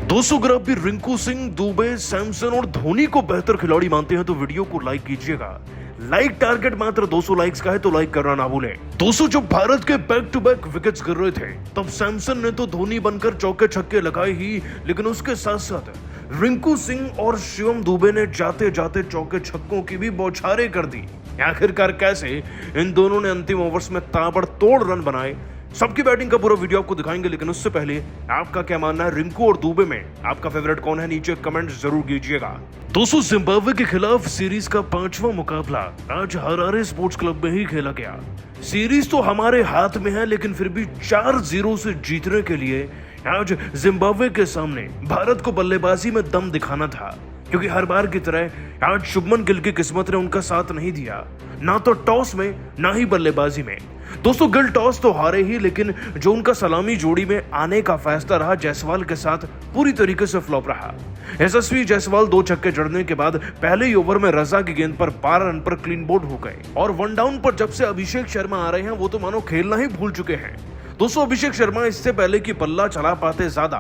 दोस्तों अगर आप भी रिंकू सिंह, दुबे, सैमसन और धोनी को बेहतर खिलाड़ी मानते हैं तो वीडियो को लाइक कीजिएगा। लाइक टारगेट मात्र 200 लाइक्स का है तो लाइक करना ना भूलें। दोस्तों जब भारत के बैक टू बैक विकेट्स गिर रहे थे तब सैमसन ने तो धोनी बनकर चौके छक्के लगाए ही, लेकिन उसके साथ साथ रिंकू सिंह और शिवम दुबे ने जाते जाते चौके छक्कों की भी बौछारें कर दी। आखिरकार कैसे इन दोनों ने अंतिम ओवर्स में ताबड़तोड़ रन बनाए, सबकी बैटिंग का पूरा वीडियो आपको दिखाएंगे। लेकिन उससे पहले आपका क्या मानना है रिंकू और दुबे में, आपका फेवरेट कौन है, नीचे कमेंट जरूर कीजिएगा। दोस्तों जिम्बाब्वे के खिलाफ सीरीज का 5वां मुकाबला आज हरारे स्पोर्ट्स क्लब में ही खेला गया। सीरीज तो हमारे हाथ में है, लेकिन फिर भी 4-0 से जीतने के लिए आज जिम्बाब्वे के सामने भारत को बल्लेबाजी में दम दिखाना था, क्योंकि हर बार की तरह आज शुभमन गिल की किस्मत ने उनका साथ नहीं दिया, ना तो टॉस में ना ही बल्लेबाजी में। दोस्तों गिल टॉस तो हारे ही, लेकिन जो उनका सलामी जोड़ी में आने का फैसला रहा जायसवाल के साथ पूरी तरीके से फ्लॉप रहा। यशस्वी जायसवाल 2 छक्के जड़ने के बाद पहले ही ओवर में रजा की गेंद पर 12 रन पर क्लीन बोल्ड हो गए और 1 डाउन पर जब से अभिषेक शर्मा आ रहे हैं वो तो मानो खेलना ही भूल चुके हैं। दोस्तों अभिषेक शर्मा इससे पहले कि पल्ला चला पाते ज्यादा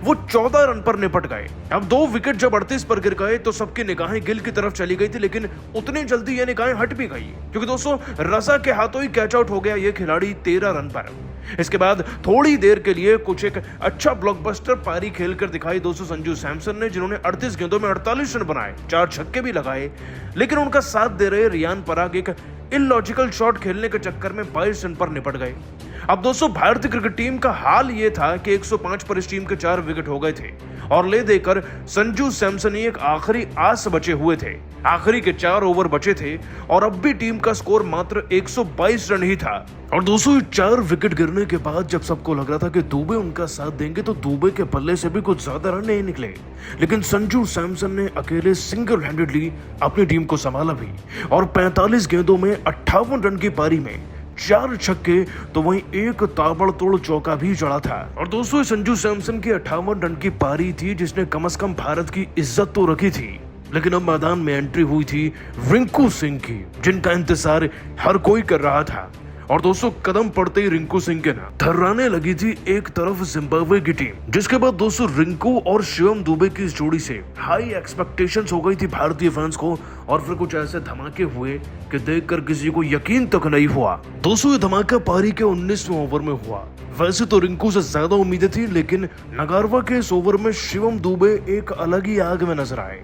वो 14 रन पर निपट गए। अब 2 विकेट जब 38 पर गिर गए तो सबकी निगाहें गिल की तरफ चली गई थी, लेकिन उतनी जल्दी ये निगाहें हट भी गई, क्योंकि दोस्तों रजा के हाथों ही कैच आउट हो गया ये खिलाड़ी 13 रन पर। इसके बाद थोड़ी देर के लिए कुछ एक अच्छा ब्लॉकबस्टर पारी खेलकर दिखाई दोस्तों संजू सैमसन ने, जिन्होंने 38 गेंदों में 48 रन बनाए, 4 छक्के भी लगाए। लेकिन उनका साथ दे रहे रियान पराग एक इलॉजिकल शॉट खेलने के चक्कर में 22 रन पर निपट गए। अब दोस्तों भारतीय क्रिकेट टीम का हाल ये था कि 105 पर इस टीम के 4 विकेट हो गए थे और ले देकर संजू सैमसन एक आखिरी आस बचे हुए थे। आखिरी के 4 ओवर बचे थे और अब भी टीम का स्कोर मात्र 122 रन ही था। और दोस्तों 4 विकेट गिरने के बाद जब सबको लग रहा था कि दुबे उनका साथ देंगे तो दुबे के पल्ले से भी कुछ ज्यादा रन नहीं निकले, लेकिन संजू सैमसन ने अकेले सिंगल हैंडेडली अपनी टीम को संभाला भी और 45 गेंदों में 58 रन की पारी में 4 छक्के तो वहीं एक ताबड़तोड़ चौका भी जड़ा था। और दोस्तों संजू सैमसन की 58 रन की पारी थी जिसने कम से कम भारत की इज्जत तो रखी थी, लेकिन अब मैदान में एंट्री हुई थी रिंकू सिंह की, जिनका इंतजार हर कोई कर रहा था। और दोस्तों कदम पड़ते ही रिंकू सिंह के ना थर्राने लगी थी एक तरफ जिम्बाब्वे की टीम, जिसके बाद दोस्तों रिंकू और शिवम दुबे की इस जोड़ी से हाई एक्सपेक्टेशंस हो गई थी भारतीय फैंस को, और फिर कुछ ऐसे धमाके हुए कि देखकर किसी को यकीन तक नहीं हुआ। दोस्तों ये धमाका पारी के 19वें ओवर में हुआ। वैसे तो रिंकू से ज्यादा उम्मीदें थी, लेकिन नगारवा के इस ओवर में शिवम दुबे एक अलग ही आग में नजर आए।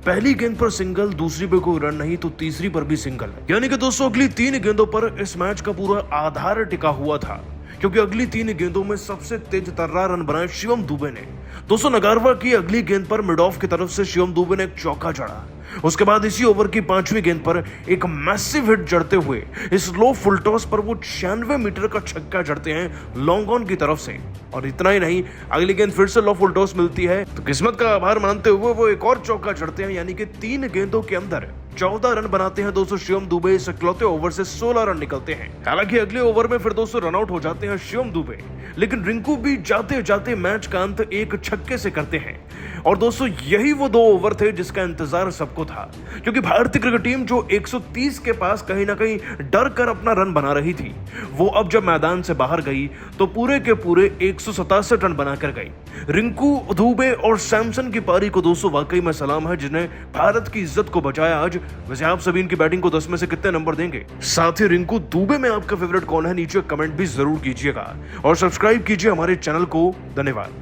पहली गेंद पर सिंगल, दूसरी पे कोई रन नहीं तो तीसरी पर भी सिंगल, यानी कि दोस्तों अगली 3 गेंदों पर इस मैच का पूरा आधार टिका हुआ था, क्योंकि अगली 3 गेंदों में सबसे तेज तर्रा रन बनाए शिवम दुबे ने। दोस्तों नगारवा की अगली गेंद पर मिड ऑफ की तरफ से शिवम दुबे ने एक चौका जड़ा। उसके बाद इसी ओवर की 5वीं गेंद पर एक मैसिव हिट जड़ते हुए इस लो फुल टॉस पर वो 96 मीटर का छक्का जड़ते हैं लॉन्ग ऑन की तरफ से। और इतना ही नहीं, अगली गेंद फिर से लो फुल टॉस मिलती है तो किस्मत का आभार मानते हुए वो एक और चौका जड़ते हैं, यानी कि 3 गेंदों के अंदर 14 रन बनाते हैं दोस्तों शिवम दुबे। इस इकलौते ओवर से 16 रन निकलते हैं। हालांकि अगले ओवर में फिर दोस्तों रन आउट हो जाते हैं शिवम दुबे, लेकिन रिंकू भी जाते जाते मैच का अंत एक छक्के से करते हैं। और दोस्तों यही वो 2 ओवर थे जिसका इंतजार सबको था, क्योंकि भारतीय क्रिकेट टीम जो 130 के पास कहीं ना कहीं डर कर अपना रन बना रही थी, वो अब जब मैदान से बाहर गई तो पूरे के पूरे 167 रन बनाकर गई। रिंकू, दुबे और सैमसन की पारी को दोस्तों वाकई में सलाम है, जिन्हें भारत की इज्जत को बचाया आज। वैसे आप सभी इनकी बैटिंग को 10 में से कितने नंबर देंगे? साथ ही रिंकू, दुबे में आपका फेवरेट कौन है, नीचे कमेंट भी जरूर कीजिएगा और सब्सक्राइब कीजिए हमारे चैनल को। धन्यवाद।